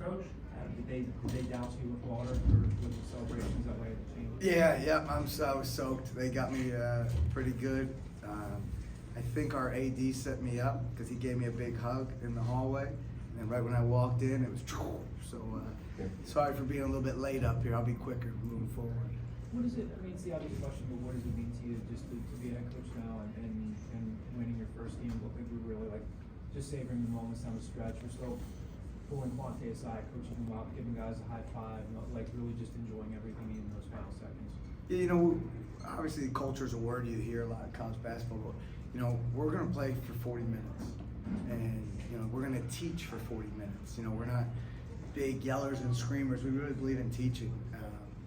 Coach, did they douse you with water for with the celebrations that way? Yeah, I was soaked. They got me pretty good. I think our AD set me up because he gave me a big hug in the hallway, and right when I walked in, it was so. Sorry for being a little bit late up here. I'll be quicker moving forward. What is it? I mean, it's the obvious question, but what does it mean to you just to be a head coach now and winning your first game? Looked like we were really like just savoring the moments down the stretch. We're still pulling Quante aside, coaching them up, giving guys a high five, like really just enjoying everything in those final seconds. Yeah, you know, obviously culture is a word you hear a lot in college basketball. But, you know, we're going to play for 40 minutes, and you know we're going to teach for 40 minutes. You know, we're not big yellers and screamers. We really believe in teaching.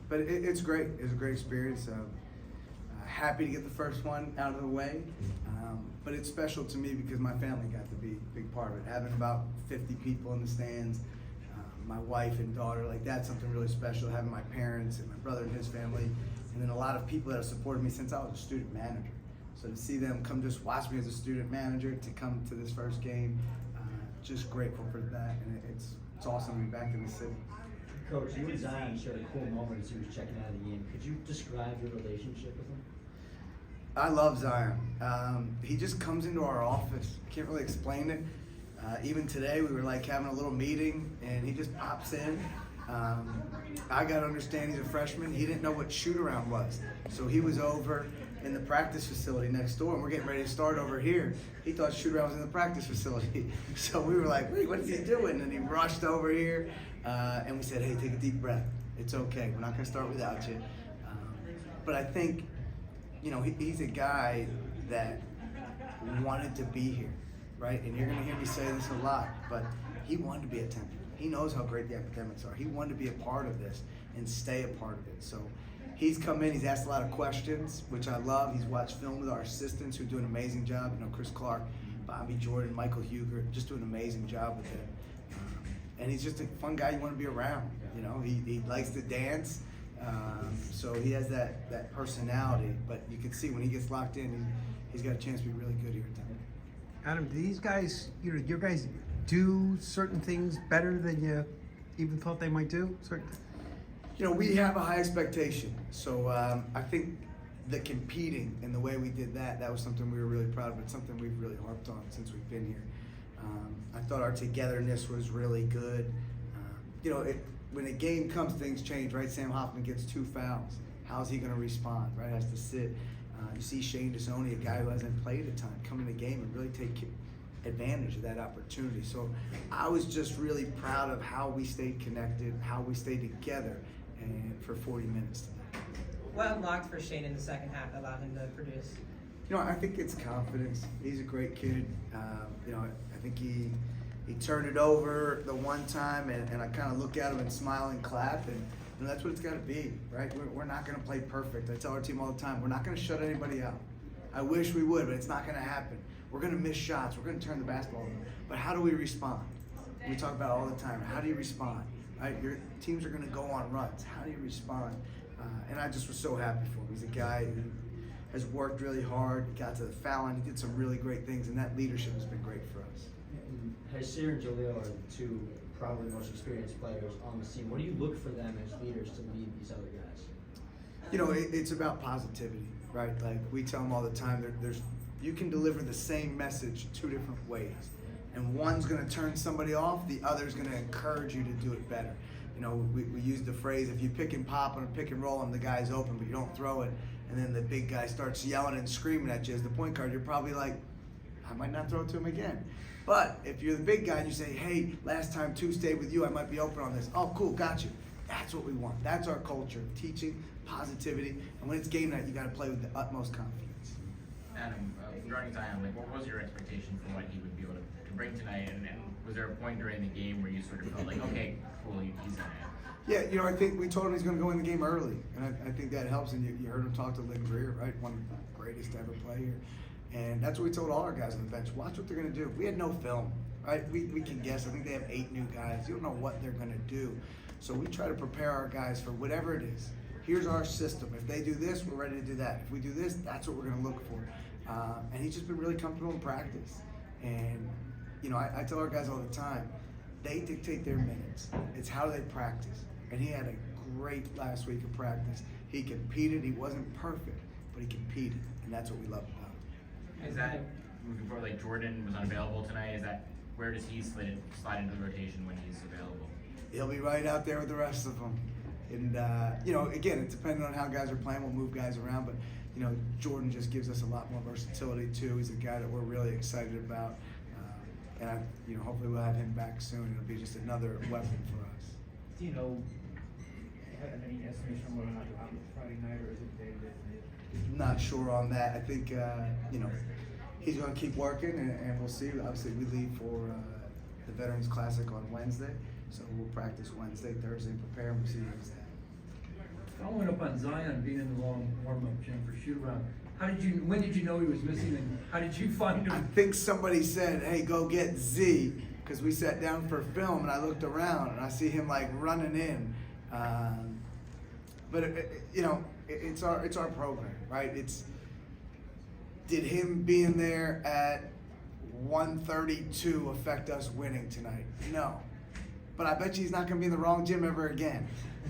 But it's great. It's a great experience. Happy to get the first one out of the way. But it's special to me because my family got to be a big part of it. Having about 50 people in the stands, my wife and daughter, like that's something really special. Having my parents and my brother and his family, and then a lot of people that have supported me since I was a student manager. So to see them come just watch me as a student manager, to come to this first game, just grateful for that. And it's awesome to be back in the city. Coach, you and Zion shared a cool moment as he was checking out of the game. Could you describe your relationship with him? I love Zion. He just comes into our office. I can't really explain it. Even today, we were like having a little meeting, and he just pops in. I got to understand he's a freshman. He didn't know what shoot-around was. So he was over in the practice facility next door, and we're getting ready to start over here. He thought shoot-around was in the practice facility. So we were like, wait, what is he doing? And he rushed over here, and we said, hey, take a deep breath. It's okay. We're not going to start without you. But I think, you know, he's a guy that wanted to be here, right? And you're going to hear me say this a lot, but he wanted to be at Temple. He knows how great the academics are. He wanted to be a part of this and stay a part of it. So he's come in, he's asked a lot of questions, which I love. He's watched film with our assistants who do an amazing job. You know, Chris Clark, Bobby Jordan, Michael Huger, just do an amazing job with it. And he's just a fun guy you want to be around. You know, he likes to dance. So he has that personality, but you can see when he gets locked in, he's got a chance to be really good here at Temple. Adam, do these guys, you know, your guys do certain things better than you even thought they might do? You know, we have a high expectation. So I think the competing and the way we did that was something we were really proud of. It's something we've really harped on since we've been here. I thought our togetherness was really good. You know, when a game comes, things change, right? Sam Hoffman gets 2 fouls. How's he going to respond, right? Has to sit. You see Shane Desoni, a guy who hasn't played a ton, come in the game and really take advantage of that opportunity. So I was just really proud of how we stayed connected, how we stayed together, and for 40 minutes today. What unlocked for Shane in the second half that allowed him to produce? You know, I think it's confidence. He's a great kid. You know, I think he turned it over the one time, and I kind of look at him and smile and clap, and you know, that's what it's got to be, right? We're not going to play perfect. I tell our team all the time, we're not going to shut anybody out. I wish we would, but it's not going to happen. We're going to miss shots. We're going to turn the basketball over. But how do we respond? We talk about it all the time. How do you respond? Right? Your teams are going to go on runs. How do you respond? And I just was so happy for him. He's a guy who has worked really hard. He got to the foul line. He did some really great things, and that leadership has been great for us. Hasir and Jaleel are the two probably most experienced players on the scene. What do you look for them as leaders to lead these other guys? You know, it's about positivity, right? Like we tell them all the time, you can deliver the same message 2 different ways. And one's going to turn somebody off, the other's going to encourage you to do it better. You know, we use the phrase, if you pick and pop on a pick and roll and the guy's open, but you don't throw it, and then the big guy starts yelling and screaming at you as the point guard, you're probably like, I might not throw it to him again. But if you're the big guy and you say, hey, last time 2 stayed with you, I might be open on this. Oh, cool, got you. That's what we want. That's our culture, teaching, positivity, and when it's game night, you got to play with the utmost confidence. Adam, regarding Zion, like, what was your expectation for what he would be able to bring tonight? And was there a point during the game where you sort of felt like, okay, cool, he's in it? Yeah, you know, I think we told him he's going to go in the game early, and I think that helps. And you heard him talk to Lynn Greer, right? One of the greatest to ever play here. And that's what we told all our guys on the bench. Watch what they're going to do. We had no film, right? We can guess. I think they have 8 new guys. You don't know what they're going to do. So we try to prepare our guys for whatever it is. Here's our system. If they do this, we're ready to do that. If we do this, that's what we're going to look for. And he's just been really comfortable in practice. And, you know, I tell our guys all the time, they dictate their minutes. It's how they practice. And he had a great last week of practice. He competed. He wasn't perfect, but he competed, and that's what we love about him. Is that moving forward? Like Jordan was unavailable tonight. Is that where does he slide into the rotation when he's available? He'll be right out there with the rest of them. And, again, it's depending on how guys are playing. We'll move guys around, but, Jordan just gives us a lot more versatility, too. He's a guy that we're really excited about. Hopefully we'll have him back soon. It'll be just another weapon for us. Do you know, have any estimation on whether or not you'll have it Friday night, or is it day-to-day? Not sure on that. I think, he's going to keep working, and we'll see. Obviously, we leave for the Veterans Classic on Wednesday, so we'll practice Wednesday, Thursday, and prepare, and we'll see who's that. Following up on Zion being in the wrong warm-up gym for shoot-around, when did you know he was missing, and how did you find I him? think somebody said, hey, go get Z, because we sat down for film, and I looked around, and I see him, running in. But it's our program, right? Did him being there at 1:32 affect us winning tonight? No. But I bet you he's not going to be in the wrong gym ever again.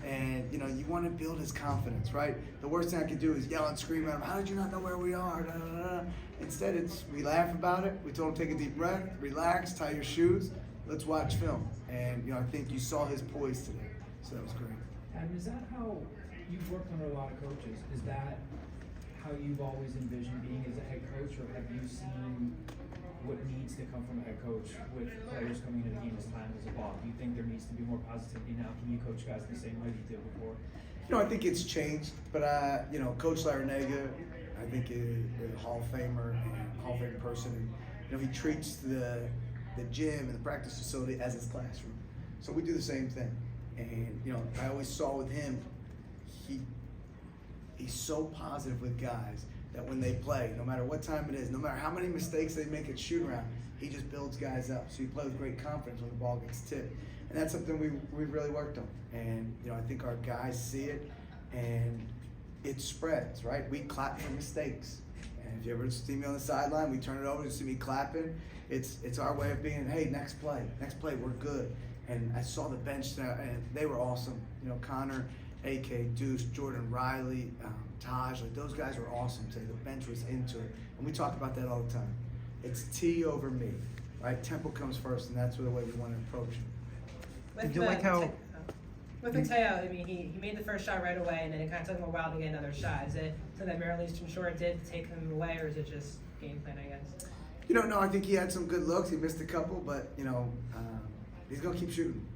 And, you want to build his confidence, right? The worst thing I could do is yell and scream at him, how did you not know where we are? Da, da, da. Instead, we laugh about it. We told him, take a deep breath, relax, tie your shoes, let's watch film. And, I think you saw his poise today. So that was great. And is that how you've worked under a lot of coaches? Is that how you've always envisioned being as a head coach, or have you seen what needs to come from a head coach with players coming into the game as time has evolved? Do you think there needs to be more positivity now? Can you coach guys the same way you did before? I think it's changed, but Coach Larinaga, I think is a Hall of Famer and Hall of Fame person, and he treats the gym and the practice facility as his classroom. So we do the same thing, and I always saw with him, he's so positive with guys that when they play, no matter what time it is, no matter how many mistakes they make at shoot around, he just builds guys up. So you play with great confidence when the ball gets tipped. And that's something we've really worked on. And, I think our guys see it, and it spreads, right? We clap for mistakes. And if you ever see me on the sideline, we turn it over and see me clapping. It's our way of being, hey, next play, we're good. And I saw the bench there, and they were awesome. Connor, AK, Deuce, Jordan, Riley, Taj, those guys were awesome today. The bench was into it. And we talk about that all the time. It's T over me, right? Tempo comes first, and that's the way we want to approach it. Did you like how? With Mateo, I mean, he made the first shot right away, and then it kind of took him a while to get another shot. Is it something that Maryland Eastern Shore did to take him away, or is it just game plan, I guess? No, I think he had some good looks. He missed a couple, but, he's going to keep shooting.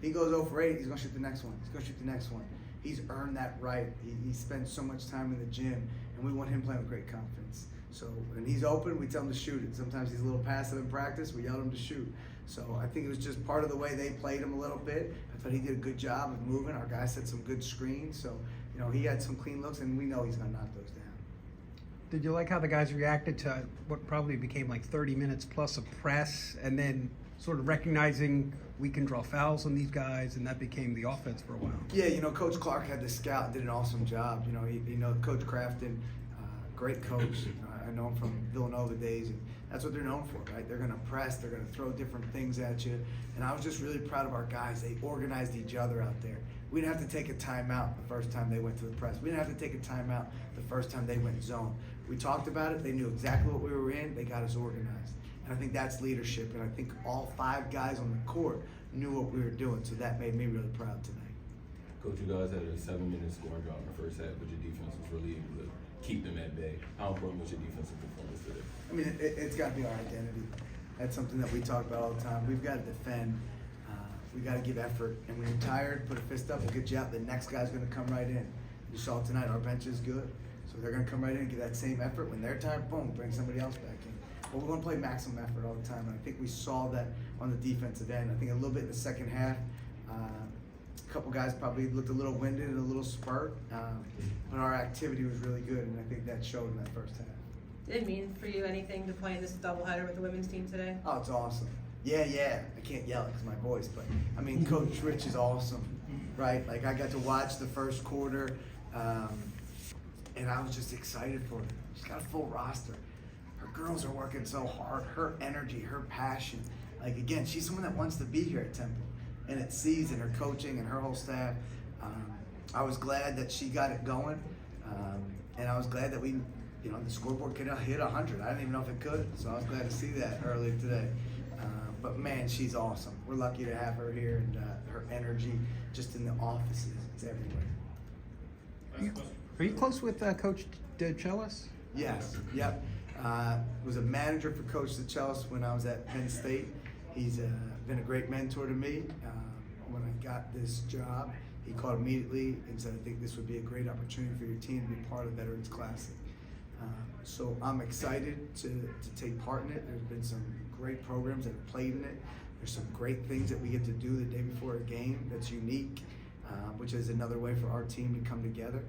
He goes 0 for 8, he's going to shoot the next one. He's going to shoot the next one. He's earned that right. He spends so much time in the gym, and we want him playing with great confidence. So when he's open, we tell him to shoot it. Sometimes he's a little passive in practice. We yell at him to shoot. So I think it was just part of the way they played him a little bit. I thought he did a good job of moving. Our guys set some good screens. So, he had some clean looks, and we know he's going to knock those down. Did you like how the guys reacted to what probably became 30 minutes plus of press, and then sort of recognizing we can draw fouls on these guys, and that became the offense for a while? Yeah, Coach Clark had the scout and did an awesome job. Coach Crafton, great coach. I know him from Villanova days, and that's what they're known for, right? They're going to press, they're going to throw different things at you. And I was just really proud of our guys. They organized each other out there. We didn't have to take a timeout the first time they went to the press. We didn't have to take a timeout the first time they went zone. We talked about it. They knew exactly what we were in. They got us organized. And I think that's leadership. And I think all 5 guys on the court knew what we were doing. So that made me really proud tonight. Coach, you guys had a 7-minute scoring drought in the first half, but your defense was really able to keep them at bay. How important was your defensive performance today? I mean, it's got to be our identity. That's something that we talk about all the time. We've got to defend. We've got to give effort. And when you're tired, put a fist up, a good job. The next guy's going to come right in. You saw tonight, our bench is good. So they're going to come right in and give that same effort. When they're tired, boom, bring somebody else back in. But we're going to play maximum effort all the time. And I think we saw that on the defensive end. I think a little bit in the second half. A couple guys probably looked a little winded and a little spurt. But our activity was really good, and I think that showed in that first half. Did it mean for you anything to play in this doubleheader with the women's team today? Oh, it's awesome. Yeah. I can't yell because of my voice, but I mean, Coach Rich is awesome, right? I got to watch the first quarter, and I was just excited for her. She's got a full roster. Her girls are working so hard. Her energy, her passion. Like again, she's someone that wants to be here at Temple, and it sees in her coaching and her whole staff. I was glad that she got it going, and I was glad that we, the scoreboard could hit 100. I didn't even know if it could, so I was glad to see that earlier today. But man, she's awesome. We're lucky to have her here, and her energy just in the offices, it's everywhere. Are you close with Coach DeChellis? Yes, yep. Was a manager for Coach DeChellis when I was at Penn State. He's been a great mentor to me. When I got this job, he called immediately and said, I think this would be a great opportunity for your team to be part of Veterans Classic. So I'm excited to take part in it. There's been some great programs that have played in it. There's some great things that we get to do the day before a game that's unique, which is another way for our team to come together.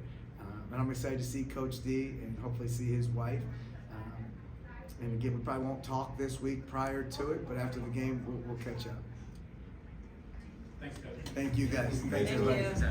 And I'm excited to see Coach D and hopefully see his wife. And again, we probably won't talk this week prior to it, but after the game, we'll catch up. Thanks, Coach. Thank you guys. Thank you.